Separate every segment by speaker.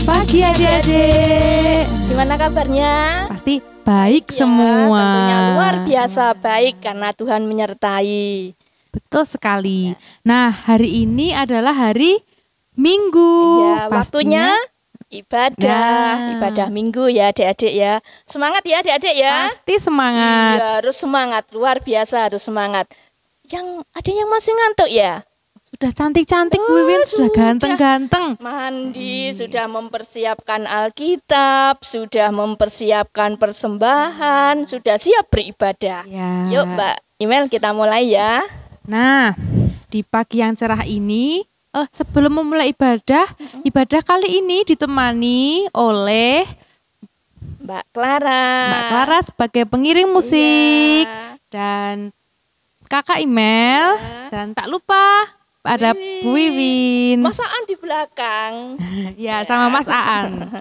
Speaker 1: Pagi adik-adik.
Speaker 2: Gimana kabarnya?
Speaker 1: Pasti baik
Speaker 2: Ya,
Speaker 1: semua.
Speaker 2: tentunya luar biasa baik karena Tuhan menyertai.
Speaker 1: Betul sekali. Nah, hari ini adalah hari Minggu.
Speaker 2: Ya, waktunya ibadah,
Speaker 1: Nah.
Speaker 2: ibadah Minggu ya adik-adik ya. Semangat ya adik-adik ya.
Speaker 1: Pasti semangat.
Speaker 2: Iya, harus semangat, luar biasa harus semangat. Ada yang masih ngantuk ya?
Speaker 1: Sudah cantik-cantik,
Speaker 2: Oh,
Speaker 1: Bu Wiwin, sudah
Speaker 2: sudah.
Speaker 1: ganteng-ganteng.
Speaker 2: Mandi, sudah mempersiapkan Alkitab, sudah mempersiapkan persembahan, sudah siap beribadah.
Speaker 1: Ya.
Speaker 2: Yuk Mbak Imel kita mulai ya.
Speaker 1: Nah, di pagi yang cerah ini, sebelum memulai ibadah kali ini ditemani oleh
Speaker 2: Mbak Clara.
Speaker 1: Mbak Clara sebagai pengiring musik
Speaker 2: Iya.
Speaker 1: dan Kakak Imel
Speaker 2: Iya.
Speaker 1: dan tak lupa ada Bu Wiwin.
Speaker 2: Mas Aan di belakang.
Speaker 1: Ya, sama Mas Aan.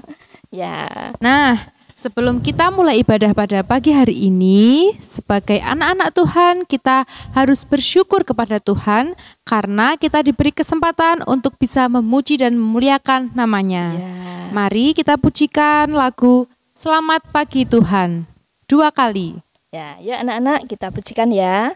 Speaker 2: Ya.
Speaker 1: Nah, sebelum kita mulai ibadah pada pagi hari ini, sebagai anak-anak Tuhan, kita harus bersyukur kepada Tuhan karena kita diberi kesempatan untuk bisa memuji dan memuliakan namanya.
Speaker 2: Ya.
Speaker 1: Mari kita pujikan lagu Selamat Pagi Tuhan 2 kali.
Speaker 2: Ya, yuk anak-anak kita pujikan ya.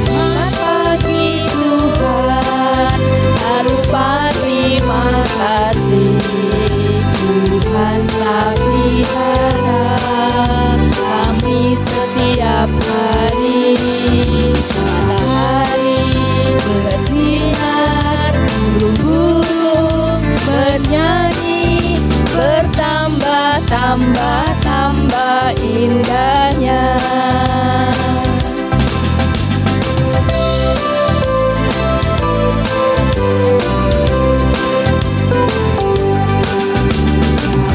Speaker 2: Selamat pagi Tuhan, tak lupa terima kasih. Tuhan telah pelihara kami setiap hari. Matahari bersinar, burung-burung bernyanyi, bertambah indahnya.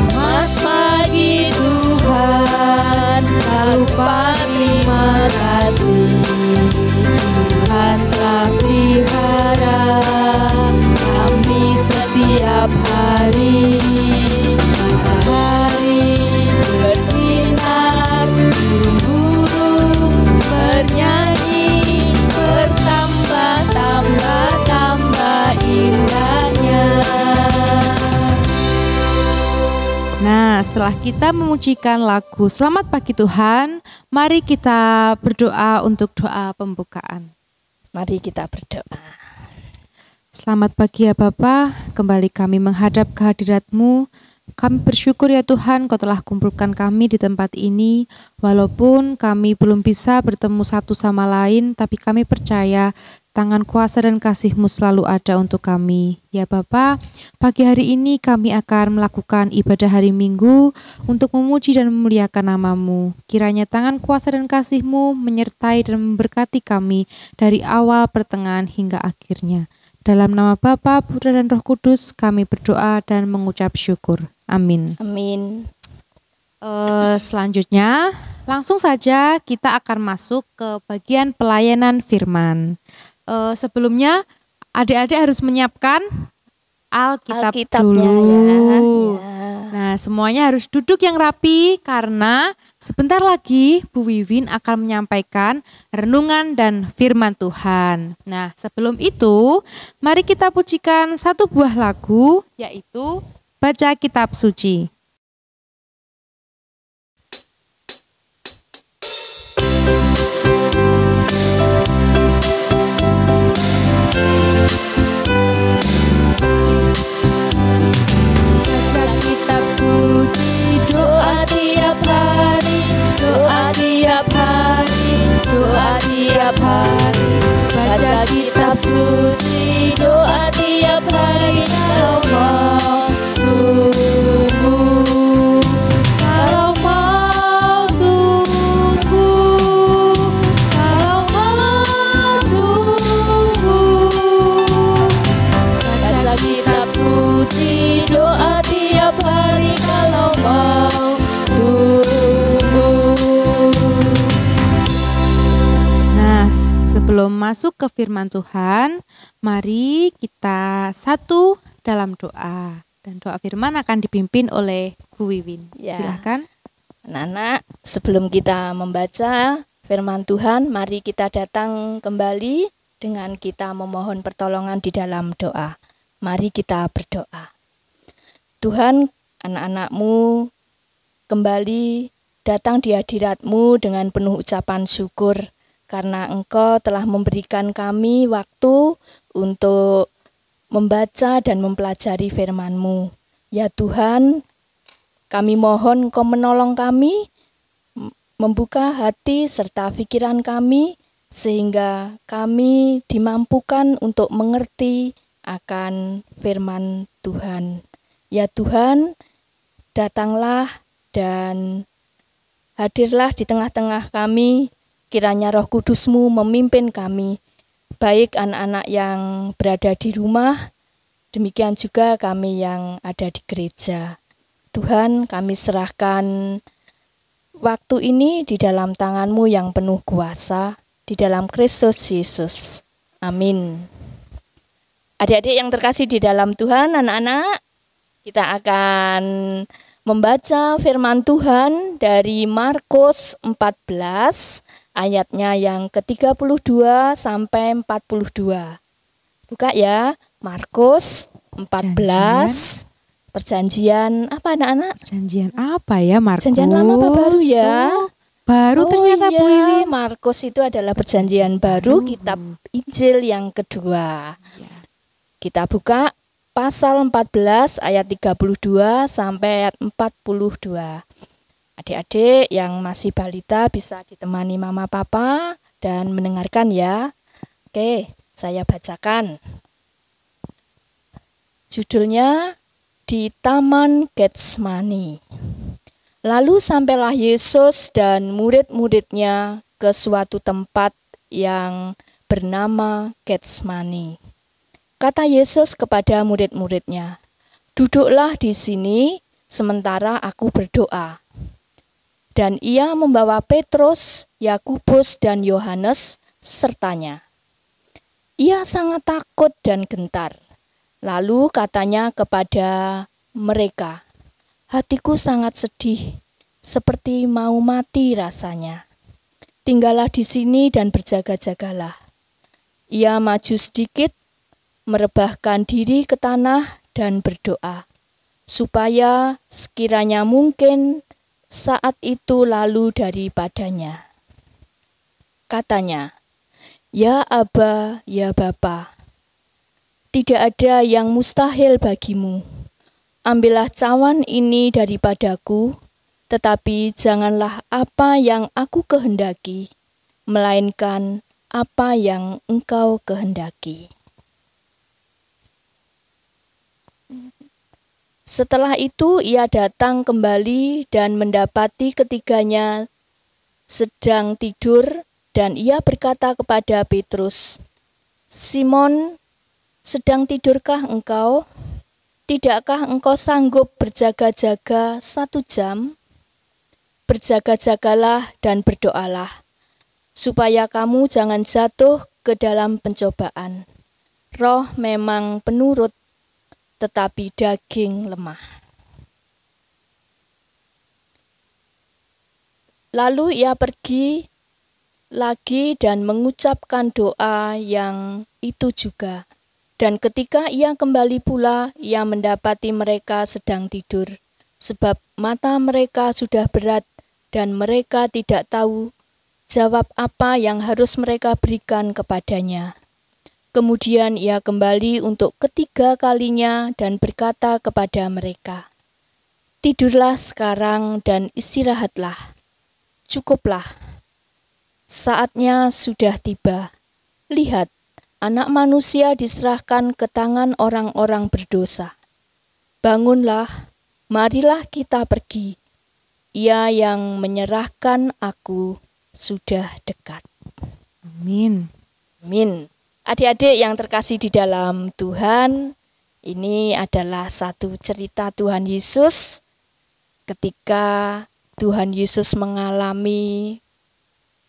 Speaker 2: Selamat pagi Tuhan, tak lupa terima kasih. Tuhan telah pelihara kami setiap hari. Matahari bersinar, burung-burung bernyanyi, bertambah indahnya.
Speaker 1: Nah, setelah kita memujikan lagu Selamat Pagi Tuhan, mari kita berdoa untuk doa pembukaan.
Speaker 2: Mari kita berdoa.
Speaker 1: Selamat pagi ya Bapa, kembali kami menghadap kehadirat-Mu. Kami bersyukur ya Tuhan, Kau telah kumpulkan kami di tempat ini. Walaupun kami belum bisa bertemu satu sama lain, tapi kami percaya tangan kuasa dan kasih-Mu selalu ada untuk kami. Ya Bapa, pagi hari ini kami akan melakukan ibadah hari Minggu untuk memuji dan memuliakan nama-Mu. Kiranya tangan kuasa dan kasih-Mu menyertai dan memberkati kami dari awal, pertengahan, hingga akhirnya. Dalam nama Bapa, Putra dan Roh Kudus kami berdoa dan mengucap syukur. Amin.
Speaker 2: Amin.
Speaker 1: Selanjutnya, langsung saja kita akan masuk ke bagian pelayanan firman. Sebelumnya, adik-adik harus menyiapkan Alkitab
Speaker 2: Alkitabnya
Speaker 1: dulu.
Speaker 2: ya.
Speaker 1: Nah, semuanya harus duduk yang rapi karena sebentar lagi Bu Wiwin akan menyampaikan renungan dan firman Tuhan. Nah, sebelum itu, mari kita pujikan satu buah lagu, yaitu Baca Kitab Suci.
Speaker 2: Baca kitab suci, doa tiap hari, doa tiap hari, doa tiap hari. Baca kitab suci, doa tiap hari. Kalau mau tumbuh, kalau mau tumbuh,
Speaker 1: sebelum masuk ke firman Tuhan, mari kita satu dalam doa. Dan doa firman akan dipimpin oleh Bu Wiwin.
Speaker 2: Ya.
Speaker 1: Silakan.
Speaker 2: Anak-anak, sebelum kita membaca firman Tuhan, mari kita datang kembali dengan kita memohon pertolongan di dalam doa. Mari kita berdoa. Tuhan, anak-anak-Mu kembali datang di hadirat-Mu dengan penuh ucapan syukur, karena Engkau telah memberikan kami waktu untuk membaca dan mempelajari firman-Mu. Ya Tuhan, kami mohon Engkau menolong kami, membuka hati serta pikiran kami, sehingga kami dimampukan untuk mengerti akan firman Tuhan. Ya Tuhan, datanglah dan hadirlah di tengah-tengah kami, kiranya Roh Kudus-Mu memimpin kami, baik anak-anak yang berada di rumah, demikian juga kami yang ada di gereja. Tuhan, kami serahkan waktu ini di dalam tangan-Mu yang penuh kuasa, di dalam Kristus Yesus. Amin. Adik-adik yang terkasih di dalam Tuhan, anak-anak, kita akan membaca firman Tuhan dari Markus 14, ayatnya yang ke-32 sampai 42. Buka ya, Markus 14. Perjanjian apa anak-anak?
Speaker 1: Perjanjian apa ya, Markus?
Speaker 2: Perjanjian lama apa baru ya?
Speaker 1: Baru ternyata, Bu Wiwin.
Speaker 2: Markus itu adalah perjanjian baru, kitab Injil yang kedua. Kita buka pasal 14 ayat 32 sampai ayat 42. Adik-adik yang masih balita bisa ditemani mama papa dan mendengarkan ya. Oke, saya bacakan. Judulnya di Taman Getsemani. Lalu sampailah Yesus dan murid-muridnya ke suatu tempat yang bernama Getsemani. Kata Yesus kepada murid-muridnya, "Duduklah di sini sementara aku berdoa." Dan ia membawa Petrus, Yakobus, dan Yohanes sertanya. Ia sangat takut dan gentar. Lalu katanya kepada mereka, "Hatiku sangat sedih, seperti mau mati rasanya. Tinggallah di sini dan berjaga-jagalah." Ia maju sedikit, merebahkan diri ke tanah dan berdoa, supaya sekiranya mungkin saat itu lalu daripadanya. Katanya, "Ya Aba, ya Bapa, tidak ada yang mustahil bagimu. Ambillah cawan ini daripadaku, tetapi janganlah apa yang aku kehendaki, melainkan apa yang Engkau kehendaki." Setelah itu ia datang kembali dan mendapati ketiganya sedang tidur, dan ia berkata kepada Petrus, "Simon, sedang tidurkah engkau? Tidakkah engkau sanggup berjaga-jaga 1 jam? Berjaga-jagalah dan berdoalah, supaya kamu jangan jatuh ke dalam pencobaan. Roh memang penurut, tetapi daging lemah." Lalu ia pergi lagi dan mengucapkan doa yang itu juga. Dan ketika ia kembali pula, ia mendapati mereka sedang tidur, sebab mata mereka sudah berat dan mereka tidak tahu jawab apa yang harus mereka berikan kepadanya. Kemudian ia kembali untuk ketiga kalinya dan berkata kepada mereka, "Tidurlah sekarang dan istirahatlah. Cukuplah. Saatnya sudah tiba. Lihat, Anak Manusia diserahkan ke tangan orang-orang berdosa. Bangunlah, marilah kita pergi. Ia yang menyerahkan aku sudah dekat."
Speaker 1: Amin.
Speaker 2: Amin. Adik-adik yang terkasih di dalam Tuhan, ini adalah satu cerita Tuhan Yesus ketika Tuhan Yesus mengalami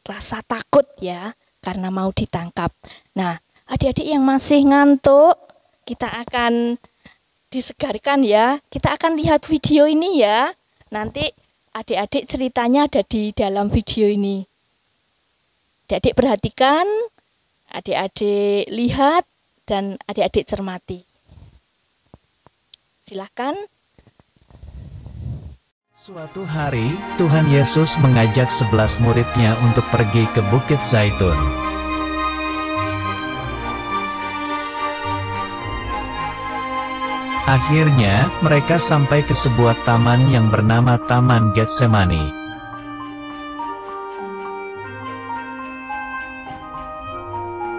Speaker 2: rasa takut ya, karena mau ditangkap. Nah, adik-adik yang masih ngantuk, kita akan disegarkan ya. Kita akan lihat video ini ya. Nanti adik-adik ceritanya ada di dalam video ini. Adik-adik perhatikan, adik-adik lihat, dan adik-adik cermati. Silahkan.
Speaker 3: Suatu hari, Tuhan Yesus mengajak 11 muridnya untuk pergi ke Bukit Zaitun. Akhirnya, mereka sampai ke sebuah taman yang bernama Taman Getsemani.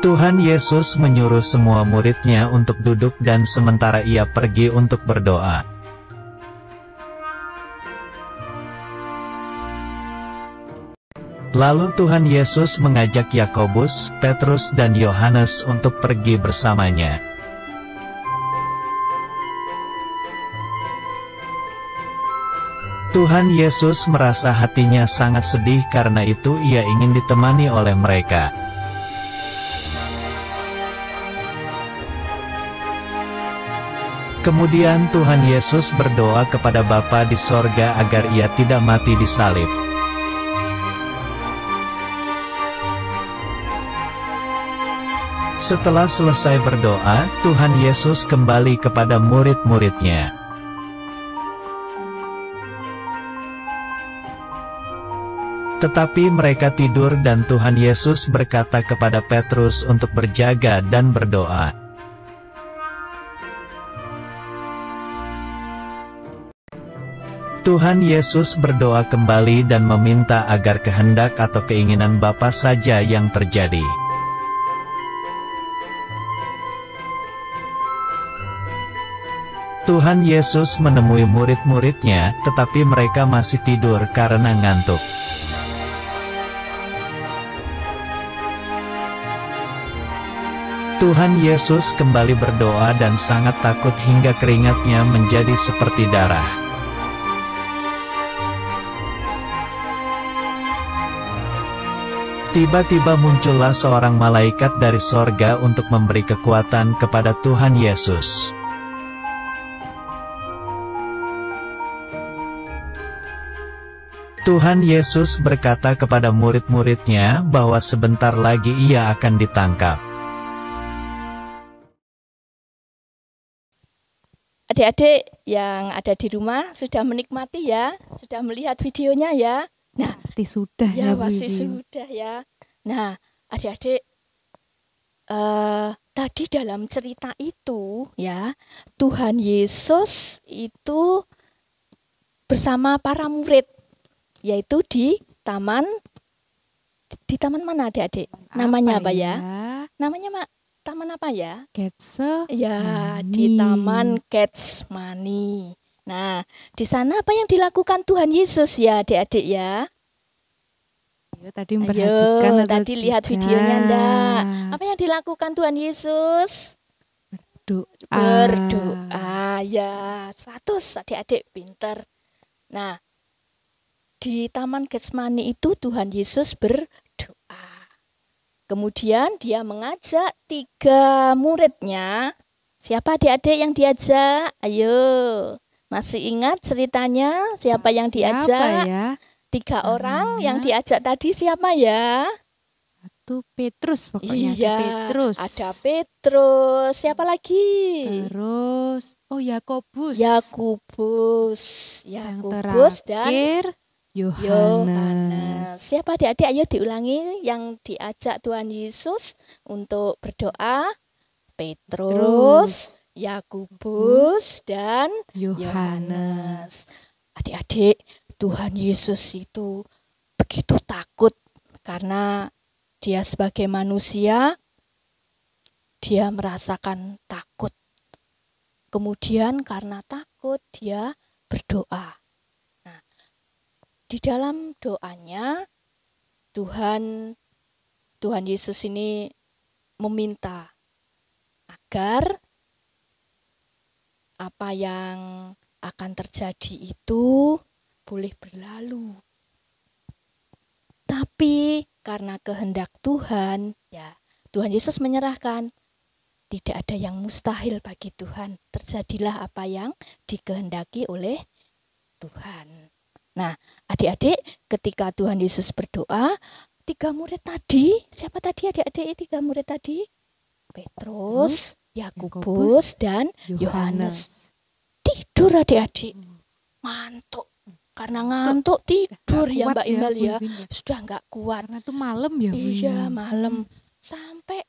Speaker 3: Tuhan Yesus menyuruh semua muridnya untuk duduk dan sementara ia pergi untuk berdoa. Lalu Tuhan Yesus mengajak Yakobus, Petrus dan Yohanes untuk pergi bersamanya. Tuhan Yesus merasa hatinya sangat sedih karena itu ia ingin ditemani oleh mereka. Kemudian Tuhan Yesus berdoa kepada Bapa di sorga agar ia tidak mati di salib. Setelah selesai berdoa, Tuhan Yesus kembali kepada murid-muridnya. Tetapi mereka tidur dan Tuhan Yesus berkata kepada Petrus untuk berjaga dan berdoa. Tuhan Yesus berdoa kembali dan meminta agar kehendak atau keinginan Bapa saja yang terjadi. Tuhan Yesus menemui murid-muridnya, tetapi mereka masih tidur karena ngantuk. Tuhan Yesus kembali berdoa dan sangat takut hingga keringatnya menjadi seperti darah. Tiba-tiba muncullah seorang malaikat dari sorga untuk memberi kekuatan kepada Tuhan Yesus. Tuhan Yesus berkata kepada murid-muridnya bahwa sebentar lagi ia akan ditangkap.
Speaker 2: Adik-adik yang ada di rumah sudah menikmati ya, sudah melihat videonya ya. Nah,
Speaker 1: Pasti sudah ya, Bu
Speaker 2: pasti
Speaker 1: Iwi.
Speaker 2: sudah ya. Nah, adik-adik, tadi dalam cerita itu ya, Tuhan Yesus itu bersama para murid, yaitu di taman mana adik-adik? Namanya apa ya? Namanya taman apa ya?
Speaker 1: Getsemani.
Speaker 2: Ya, di Taman Getsemani. Nah, di sana apa yang dilakukan Tuhan Yesus ya adik-adik ya?
Speaker 1: Ayo tadi memperhatikan
Speaker 2: Ayo,
Speaker 1: atau
Speaker 2: tadi lihat
Speaker 1: tidak?
Speaker 2: videonya ndak? Apa yang dilakukan Tuhan Yesus?
Speaker 1: Doa.
Speaker 2: Berdoa. Ya, 100 adik-adik pinter. Nah, di Taman Getsemani itu Tuhan Yesus berdoa. Kemudian dia mengajak 3 muridnya. Siapa adik-adik yang diajak? Ayo, masih ingat ceritanya? Siapa yang diajak?
Speaker 1: Ya?
Speaker 2: 3 orang
Speaker 1: Namanya?
Speaker 2: yang diajak tadi siapa ya?
Speaker 1: Itu Petrus pokoknya.
Speaker 2: Iya,
Speaker 1: Ada Petrus.
Speaker 2: ada Petrus. Siapa lagi?
Speaker 1: Terus, Yakobus.
Speaker 2: Yakobus.
Speaker 1: Yang
Speaker 2: Yakobus dan
Speaker 1: terakhir,
Speaker 2: Yohanes.
Speaker 1: Yohanes.
Speaker 2: Siapa adik-adik? Ayo diulangi yang diajak Tuhan Yesus untuk berdoa. Petrus, Yakobus, dan Yohanes. Adik-adik, Tuhan Yesus itu begitu takut karena dia sebagai manusia, dia merasakan takut. Kemudian karena takut dia berdoa. Di dalam doanya, Tuhan Yesus ini meminta agar apa yang akan terjadi itu boleh berlalu. Tetapi karena kehendak Tuhan, ya Tuhan Yesus menyerahkan. Tidak ada yang mustahil bagi Tuhan. Terjadilah apa yang dikehendaki oleh Tuhan. Nah, adik-adik, ketika Tuhan Yesus berdoa, 3 murid tadi, siapa tadi adik-adik 3 murid tadi? Petrus, Yakobus, dan Yohanes. Tidur adik-adik, ngantuk. Karena ngantuk tidur ya Mbak Imbal ya, sudah nggak kuat.
Speaker 1: Karena itu malam ya Bu.
Speaker 2: Iya, malam. Sampai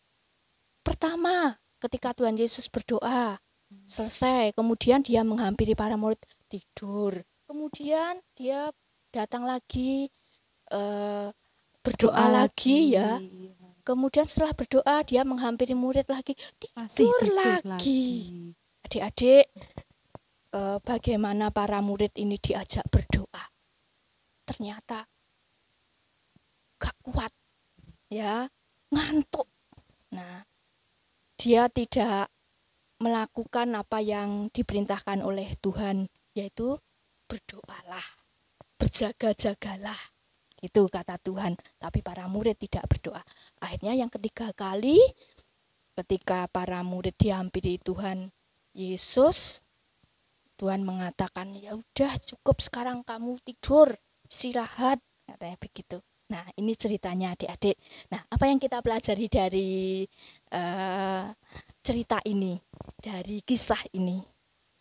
Speaker 2: pertama ketika Tuhan Yesus berdoa selesai, kemudian dia menghampiri para murid tidur. Kemudian dia datang lagi, berdoa lagi ya. Kemudian setelah berdoa dia menghampiri murid lagi, tidur lagi. Adik-adik, bagaimana para murid ini diajak berdoa? Ternyata gak kuat, ya, ngantuk. Nah, dia tidak melakukan apa yang diperintahkan oleh Tuhan, yaitu berdoalah, berjaga-jagalah. Itu kata Tuhan. Tapi para murid tidak berdoa. Akhirnya yang ketiga kali, ketika para murid dihampiri Tuhan Yesus, Tuhan mengatakan, ya udah cukup sekarang kamu tidur, istirahat, katanya begitu. Nah, ini ceritanya adik-adik. Nah, apa yang kita pelajari dari cerita ini, dari kisah ini?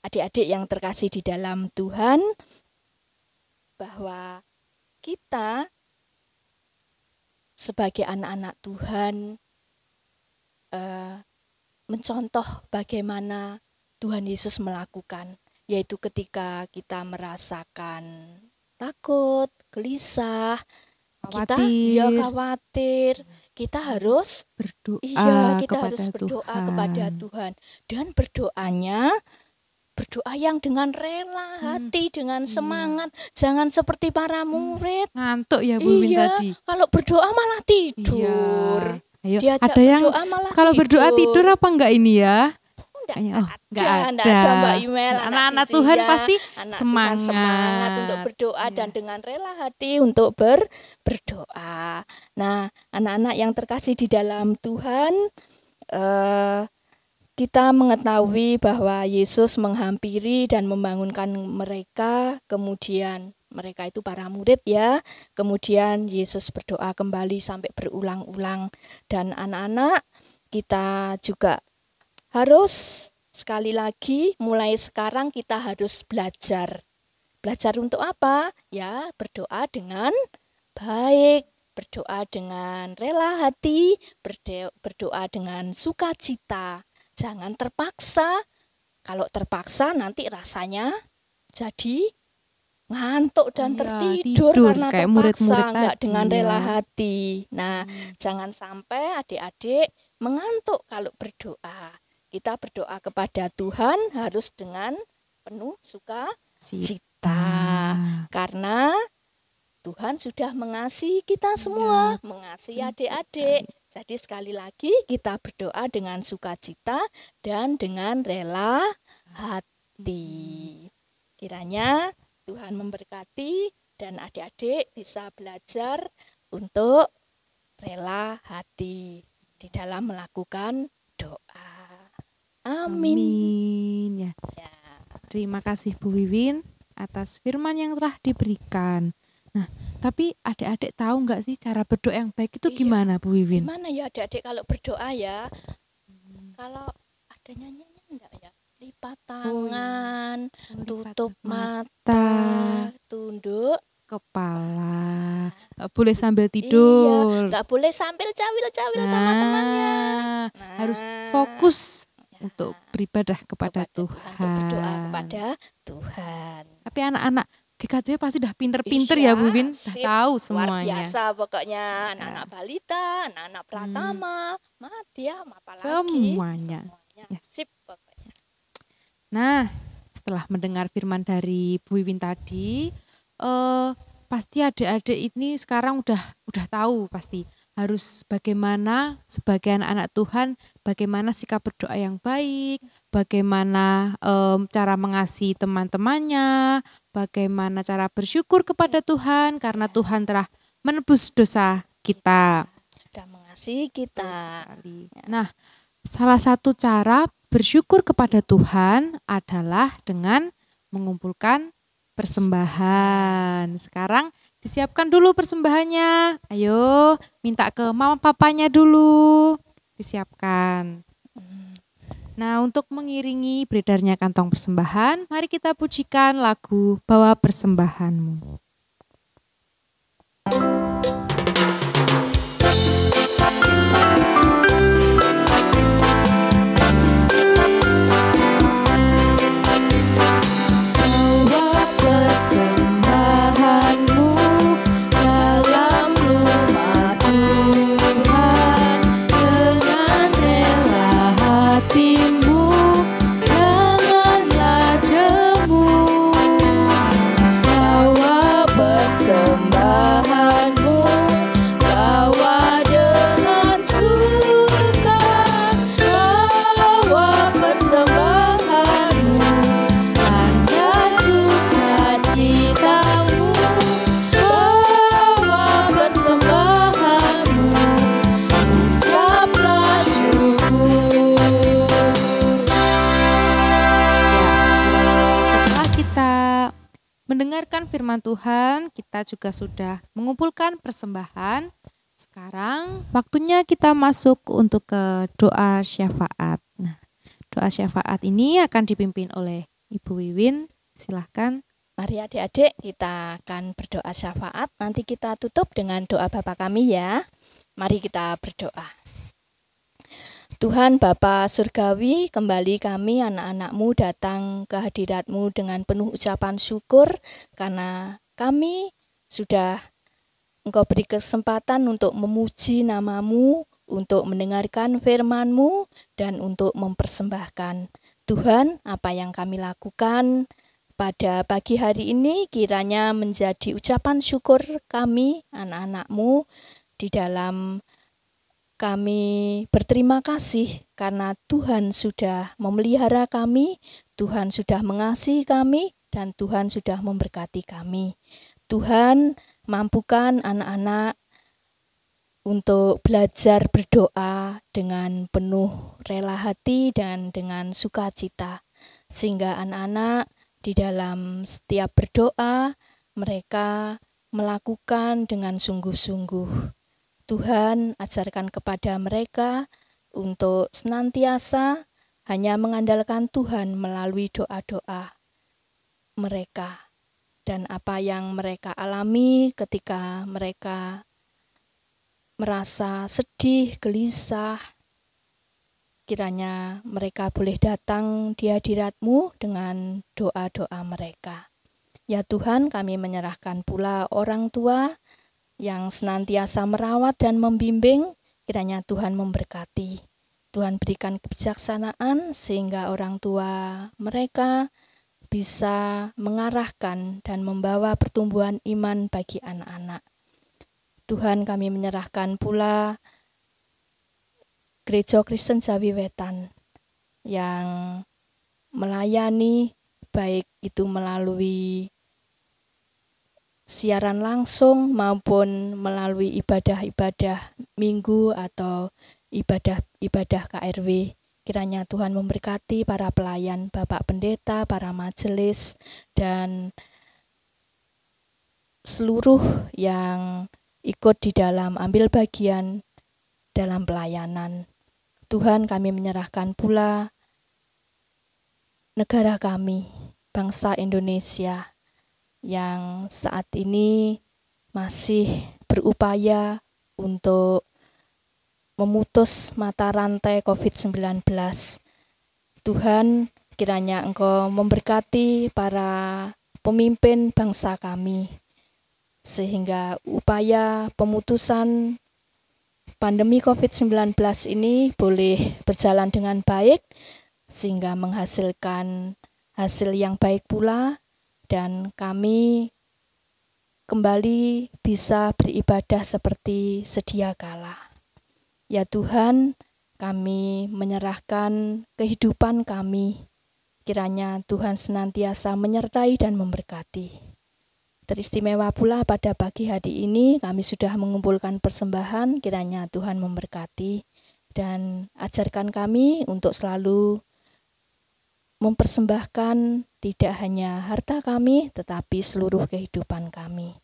Speaker 2: Adik-adik yang terkasih di dalam Tuhan, bahwa kita sebagai anak-anak Tuhan mencontoh bagaimana Tuhan Yesus melakukan, yaitu ketika kita merasakan takut, gelisah, khawatir, kita harus
Speaker 1: berdoa,
Speaker 2: kita harus berdoa kepada Tuhan. Dan berdoa yang dengan rela hati, dengan semangat. Jangan seperti para murid
Speaker 1: ngantuk ya Bu Win tadi.
Speaker 2: Kalau berdoa malah tidur.
Speaker 1: Ayo,
Speaker 2: Diajak
Speaker 1: ada yang
Speaker 2: berdoa malah
Speaker 1: kalau berdoa tidur apa enggak ini ya?
Speaker 2: Enggak ada Mbak Imel.
Speaker 1: Anak-anak Tuhan pasti
Speaker 2: semangat untuk berdoa dan dengan rela hati untuk berdoa. Nah, anak-anak yang terkasih di dalam Tuhan, kita mengetahui bahwa Yesus menghampiri dan membangunkan mereka, kemudian mereka itu para murid ya. Kemudian Yesus berdoa kembali sampai berulang-ulang, dan anak-anak kita juga harus sekali lagi mulai sekarang kita harus belajar. Belajar untuk apa? Ya, berdoa dengan baik, berdoa dengan rela hati, berdoa dengan sukacita. Jangan terpaksa. Kalau terpaksa nanti rasanya jadi ngantuk dan tertidur karena
Speaker 1: kayak
Speaker 2: terpaksa,
Speaker 1: murid-murid
Speaker 2: dengan
Speaker 1: tadi,
Speaker 2: rela hati. Nah, jangan sampai adik-adik mengantuk kalau berdoa. Kita berdoa kepada Tuhan harus dengan penuh sukacita. Karena Tuhan sudah mengasihi kita semua, mengasihi adik-adik. Jadi sekali lagi kita berdoa dengan sukacita dan dengan rela hati. Kiranya Tuhan memberkati dan adik-adik bisa belajar untuk rela hati di dalam melakukan doa. Amin.
Speaker 1: Ya. Terima kasih Bu Wiwin atas firman yang telah diberikan. Nah, tapi adik-adik tahu nggak sih cara berdoa yang baik itu gimana Bu Wiwin?
Speaker 2: Gimana ya adik-adik kalau berdoa ya? Kalau ada nyanyinya enggak ya? Lipat tangan, tutup mata, tunduk
Speaker 1: kepala. Nggak boleh sambil tidur.
Speaker 2: Nggak boleh sambil cawil-cawil sama temannya.
Speaker 1: Harus fokus untuk beribadah kepada Tuhan.
Speaker 2: Untuk berdoa kepada Tuhan.
Speaker 1: Tapi anak-anak GKJ pasti udah pinter-pinter ya Bu Win, udah tahu semuanya.
Speaker 2: Luar biasa pokoknya, anak-anak balita, anak-anak pratama, madya, apalagi
Speaker 1: semuanya.
Speaker 2: Sip pokoknya.
Speaker 1: Nah, setelah mendengar firman dari Bu Wiwin tadi, pasti adik-adik ini sekarang udah tahu pasti harus bagaimana sebagai anak-anak Tuhan, bagaimana sikap berdoa yang baik, bagaimana cara mengasihi teman-temannya, bagaimana cara bersyukur kepada Tuhan karena Tuhan telah menebus dosa kita.
Speaker 2: Sudah mengasihi kita.
Speaker 1: Nah, salah satu cara bersyukur kepada Tuhan adalah dengan mengumpulkan persembahan. Sekarang disiapkan dulu persembahannya. Ayo, minta ke mama papanya dulu. Disiapkan. Nah, untuk mengiringi beredarnya kantong persembahan, mari kita pujikan lagu Bawa Persembahanmu. Mendengarkan firman Tuhan, kita juga sudah mengumpulkan persembahan. Sekarang waktunya kita masuk untuk ke doa syafaat. Nah, doa syafaat ini akan dipimpin oleh Ibu Wiwin. Silahkan.
Speaker 2: Mari adik-adik kita akan berdoa syafaat. Nanti kita tutup dengan doa Bapa kami ya. Mari kita berdoa. Tuhan Bapa Surgawi, kembali kami anak-anak-Mu datang ke hadirat-Mu dengan penuh ucapan syukur karena kami sudah Engkau beri kesempatan untuk memuji nama-Mu, untuk mendengarkan firman-Mu, dan untuk mempersembahkan. Tuhan, apa yang kami lakukan pada pagi hari ini kiranya menjadi ucapan syukur kami anak-anak-Mu di dalam kami berterima kasih karena Tuhan sudah memelihara kami, Tuhan sudah mengasihi kami, dan Tuhan sudah memberkati kami. Tuhan, mampukan anak-anak untuk belajar berdoa dengan penuh rela hati dan dengan sukacita. Sehingga anak-anak di dalam setiap berdoa, mereka melakukan dengan sungguh-sungguh. Tuhan, ajarkan kepada mereka untuk senantiasa hanya mengandalkan Tuhan melalui doa-doa mereka. Dan apa yang mereka alami ketika mereka merasa sedih, gelisah, kiranya mereka boleh datang di hadirat-Mu dengan doa-doa mereka. Ya Tuhan, kami menyerahkan pula orang tua yang senantiasa merawat dan membimbing, kiranya Tuhan memberkati. Tuhan berikan kebijaksanaan sehingga orang tua mereka bisa mengarahkan dan membawa pertumbuhan iman bagi anak-anak. Tuhan, kami menyerahkan pula Gereja Kristen Jawi Wetan yang melayani baik itu melalui siaran langsung maupun melalui ibadah-ibadah minggu atau ibadah-ibadah KRW. Kiranya Tuhan memberkati para pelayan, Bapak Pendeta, para majelis, dan seluruh yang ikut di dalam ambil bagian dalam pelayanan. Tuhan, kami menyerahkan pula negara kami, bangsa Indonesia, yang saat ini masih berupaya untuk memutus mata rantai COVID-19. Tuhan, kiranya Engkau memberkati para pemimpin bangsa kami, sehingga upaya pemutusan pandemi COVID-19 ini boleh berjalan dengan baik, sehingga menghasilkan hasil yang baik pula, dan kami kembali bisa beribadah seperti sedia kala. Ya Tuhan, kami menyerahkan kehidupan kami. Kiranya Tuhan senantiasa menyertai dan memberkati. Teristimewa pula pada pagi hari ini kami sudah mengumpulkan persembahan, kiranya Tuhan memberkati dan ajarkan kami untuk selalu mempersembahkan tidak hanya harta kami tetapi seluruh kehidupan kami.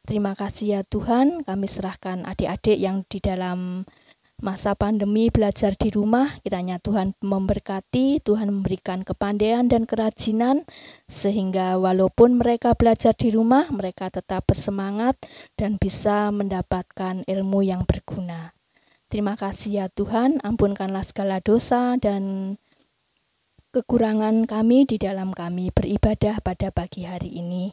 Speaker 2: Terima kasih ya Tuhan, kami serahkan adik-adik yang di dalam masa pandemi belajar di rumah, kiranya Tuhan memberkati, Tuhan memberikan kepandaian dan kerajinan, sehingga walaupun mereka belajar di rumah, mereka tetap bersemangat dan bisa mendapatkan ilmu yang berguna. Terima kasih ya Tuhan, ampunkanlah segala dosa dan kekurangan kami di dalam kami beribadah pada pagi hari ini.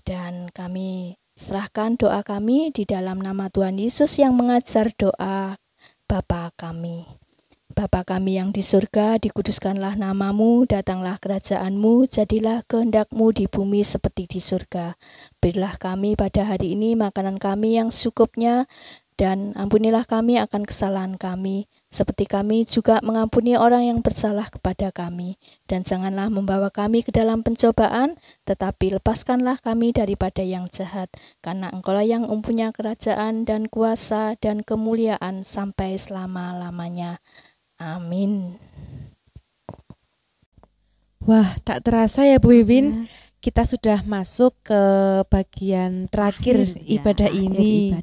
Speaker 2: Dan kami serahkan doa kami di dalam nama Tuhan Yesus yang mengajar doa Bapa kami. Bapa kami yang di surga, dikuduskanlah namamu, datanglah kerajaanmu, jadilah kehendak-mu di bumi seperti di surga. Berilah kami pada hari ini makanan kami yang secukupnya, dan ampunilah kami akan kesalahan kami, seperti kami juga mengampuni orang yang bersalah kepada kami. Dan janganlah membawa kami ke dalam pencobaan, tetapi lepaskanlah kami daripada yang jahat, karena Engkaulah yang mempunyai kerajaan dan kuasa dan kemuliaan sampai selama-lamanya. Amin.
Speaker 1: Wah, tak terasa ya Bu Wiwin, kita sudah masuk ke bagian terakhir ibadah ini.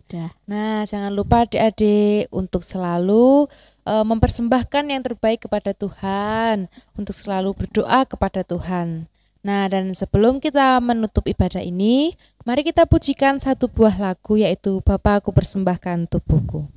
Speaker 1: Nah, jangan lupa adik-adik untuk selalu mempersembahkan yang terbaik kepada Tuhan, untuk selalu berdoa kepada Tuhan. Nah, dan sebelum kita menutup ibadah ini, mari kita pujikan satu buah lagu, yaitu Bapa Aku Persembahkan Tubuhku.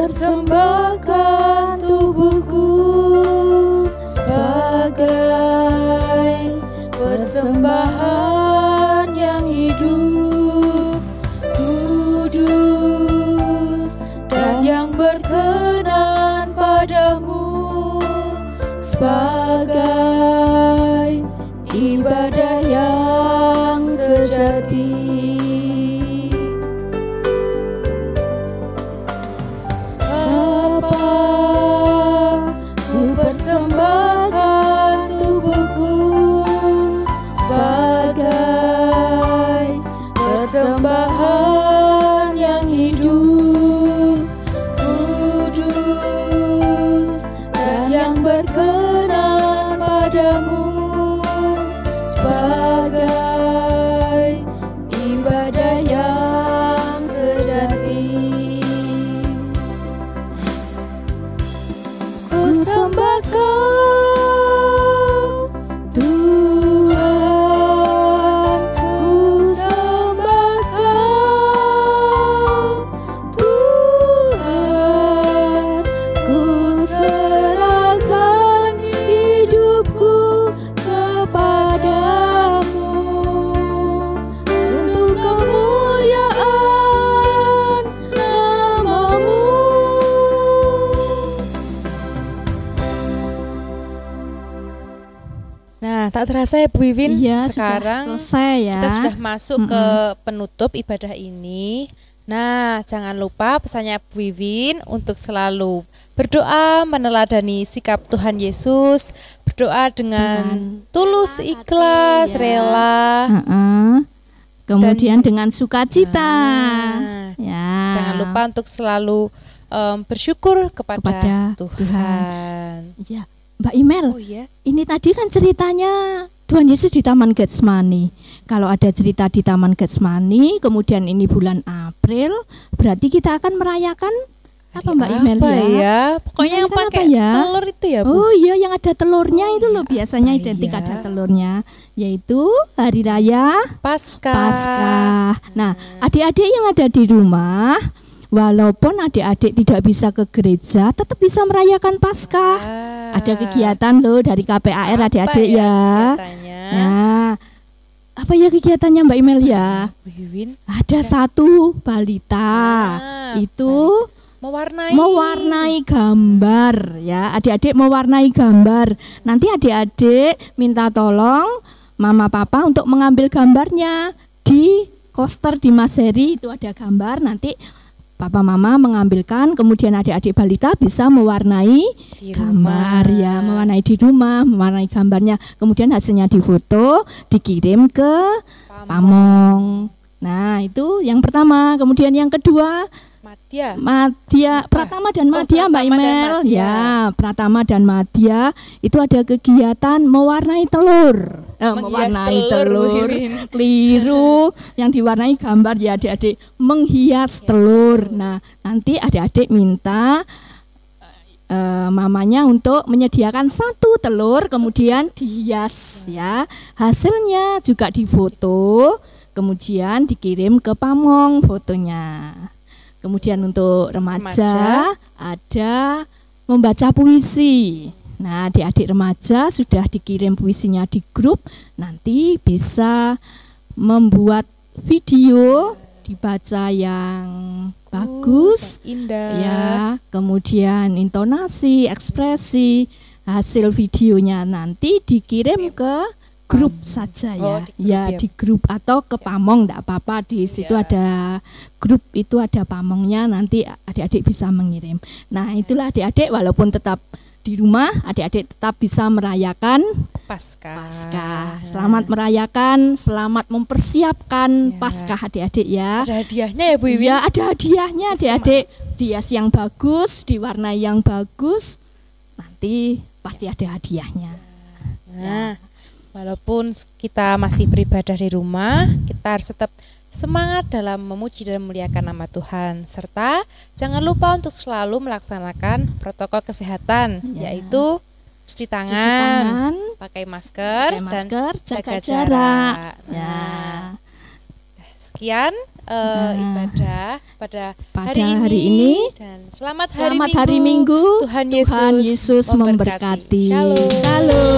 Speaker 2: Persembahkan tubuhku sebagai persembahan yang hidup, kudus dan yang berkenan padamu, sebagai ibadah yang sejati. Persembahkan tubuhku sebagai persembahan yang hidup, kudus dan yang berkenan padamu, sebagai ibadah yang sejati. Ku sembah Kau, Tuhan, ku sembah Kau, Tuhan, ku serahkan hidupku kepadamu untuk kemuliaan nama-Mu.
Speaker 1: Nah, tak terasa ya Bu Wiwin, sekarang
Speaker 2: selesai ya.
Speaker 1: kita sudah masuk ke penutup ibadah ini. Nah, jangan lupa pesannya Bu Wiwin untuk selalu berdoa meneladani sikap Tuhan Yesus, berdoa dengan tulus, ikhlas, rela.
Speaker 2: Kemudian dengan sukacita. Ya.
Speaker 1: Jangan lupa untuk selalu bersyukur kepada Tuhan.
Speaker 2: Ya. Mbak Imel, ini tadi kan ceritanya Tuhan Yesus di Taman Getsemani. Kalau ada cerita di Taman Getsemani, kemudian ini bulan April, berarti kita akan merayakan apa Mbak Imel
Speaker 1: ya? Pokoknya yang pakai telur itu ya Bu?
Speaker 2: Oh iya, yang ada telurnya itu loh, biasanya identik ada telurnya, yaitu Hari Raya Paskah. Nah, adik-adik yang ada di rumah, walaupun adik-adik tidak bisa ke gereja, tetap bisa merayakan Paskah. Ada kegiatan loh dari KPAR adik-adik ya. Nah, apa ya kegiatannya Mbak Imel ya? Ada satu balita itu mewarnai gambar ya. Adik-adik mewarnai gambar. Nanti adik-adik minta tolong mama papa untuk mengambil gambarnya di koster di Mas Heri, itu ada gambar, nanti papa mama mengambilkan, kemudian adik-adik balita bisa mewarnai gambar ya, mewarnai di rumah, mewarnai gambarnya, kemudian hasilnya difoto, dikirim ke Pamong. Nah, itu yang pertama. Kemudian yang kedua, Pratama dan Madya, Mbak Imel. Ya, Pratama dan Madya itu ada kegiatan mewarnai telur. Mewarnai telur. Keliru. Yang diwarnai gambar ya adik-adik, menghias telur. Nah, nanti adik-adik minta mamanya untuk menyediakan 1 telur, kemudian dihias ya. Hasilnya juga difoto, kemudian dikirim ke Pamong fotonya. Kemudian untuk remaja ada membaca puisi. Nah, adik-adik remaja sudah dikirim puisinya di grup, nanti bisa membuat video dibaca yang bagus,
Speaker 1: indah
Speaker 2: ya. Kemudian intonasi, ekspresi, hasil videonya nanti dikirim ke grup saja ya, di grup atau ke Pamong, enggak apa-apa, di situ ada grup, itu ada Pamongnya, nanti adik-adik bisa mengirim. Nah, itulah adik-adik walaupun tetap di rumah, adik-adik tetap bisa merayakan Paskah. Selamat merayakan, selamat mempersiapkan Paskah adik-adik ya.
Speaker 1: Ada hadiahnya ya Bu Iwin?
Speaker 2: Ya, ada hadiahnya adik-adik, dihias yang bagus, diwarnai yang bagus, nanti pasti ada hadiahnya.
Speaker 1: Nah, walaupun kita masih beribadah di rumah, kita harus tetap semangat dalam memuji dan memuliakan nama Tuhan. Serta jangan lupa untuk selalu melaksanakan protokol kesehatan, yaitu cuci tangan, pakai masker, dan jaga jarak.
Speaker 2: Nah,
Speaker 1: sekian ibadah pada hari
Speaker 2: ini,
Speaker 1: dan selamat
Speaker 2: hari Minggu. Tuhan Yesus memberkati.
Speaker 1: Shalom.